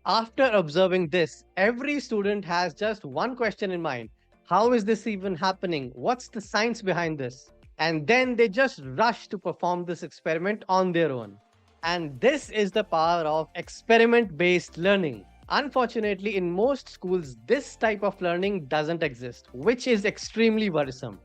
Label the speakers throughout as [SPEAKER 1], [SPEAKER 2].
[SPEAKER 1] After observing this, every student has just one question in mind. How is this even happening? What's the science behind this? And then they just rush to perform this experiment on their own. And this is the power of experiment based learning. Unfortunately, in most schools, this type of learning doesn't exist, which is extremely worrisome.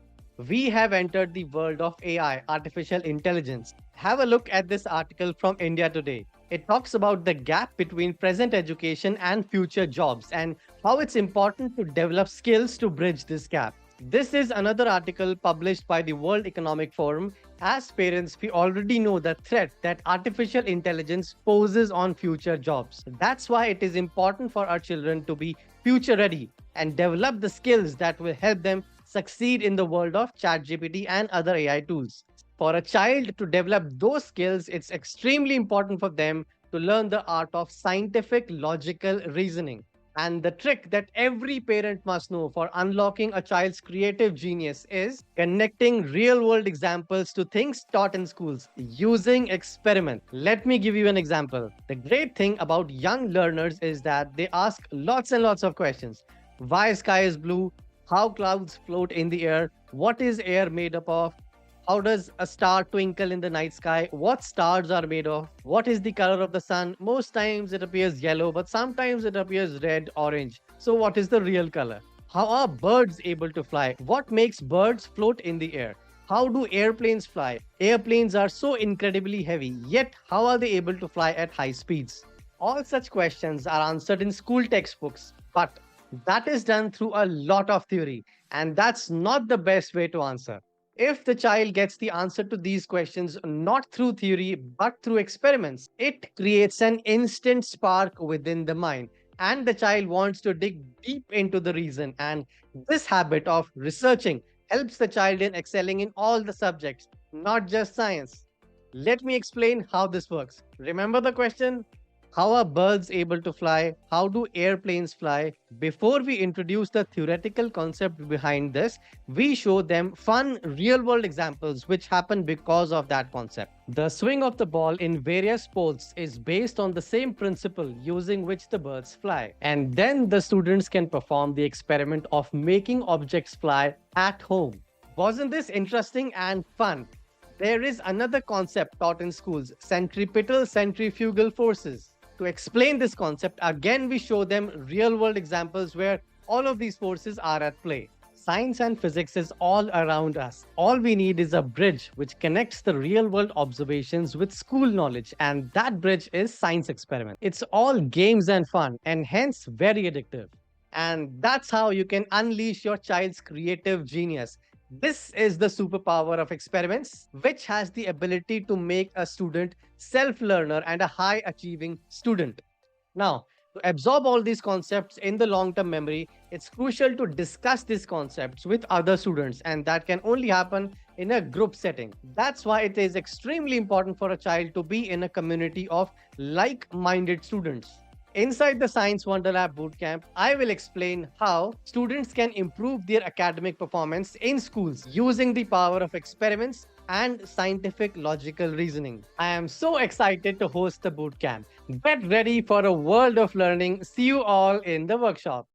[SPEAKER 1] We have entered the world of AI, artificial intelligence. Have a look at this article from India Today. It talks about the gap between present education and future jobs and how it's important to develop skills to bridge this gap. This is another article published by the World Economic Forum. As parents, we already know the threat that artificial intelligence poses on future jobs. That's why it is important for our children to be future ready and develop the skills that will help them succeed in the world of ChatGPT and other AI tools. For a child to develop those skills, it's extremely important for them to learn the art of scientific logical reasoning. And the trick that every parent must know for unlocking a child's creative genius is connecting real world examples to things taught in schools using experiment. Let me give you an example. The great thing about young learners is that they ask lots and lots of questions. Why sky is blue? How clouds float in the air? What is air made up of? How does a star twinkle in the night sky? What stars are made of? What is the color of the sun? Most times it appears yellow, but sometimes it appears red, orange. So, what is the real color? How are birds able to fly? What makes birds float in the air? How do airplanes fly? Airplanes are so incredibly heavy, yet, how are they able to fly at high speeds? All such questions are answered in school textbooks, but that is done through a lot of theory, and that's not the best way to answer. If the child gets the answer to these questions not through theory but through experiments, it creates an instant spark within the mind. And the child wants to dig deep into the reason. And this habit of researching helps the child in excelling in all the subjects, not just science. Let me explain how this works. Remember the question? How are birds able to fly? How do airplanes fly? Before we introduce the theoretical concept behind this, we show them fun real world examples which happen because of that concept. The swing of the ball in various sports is based on the same principle using which the birds fly. And then the students can perform the experiment of making objects fly at home. Wasn't this interesting and fun? There is another concept taught in schools, centripetal centrifugal forces. To explain this concept, again we show them real world examples where all of these forces are at play. Science and physics is all around us. All we need is a bridge which connects the real world observations with school knowledge, and that bridge is science experiment. It's all games and fun, and hence very addictive. And that's how you can unleash your child's creative genius. This is the superpower of experiments, which has the ability to make a student self-learner and a high-achieving student. Now, to absorb all these concepts in the long-term memory, it's crucial to discuss these concepts with other students, and that can only happen in a group setting. That's why it is extremely important for a child to be in a community of like-minded students. Inside the Science Wonder Lab Bootcamp, I will explain how students can improve their academic performance in schools using the power of experiments and scientific logical reasoning. I am so excited to host the bootcamp. Get ready for a world of learning. See you all in the workshop.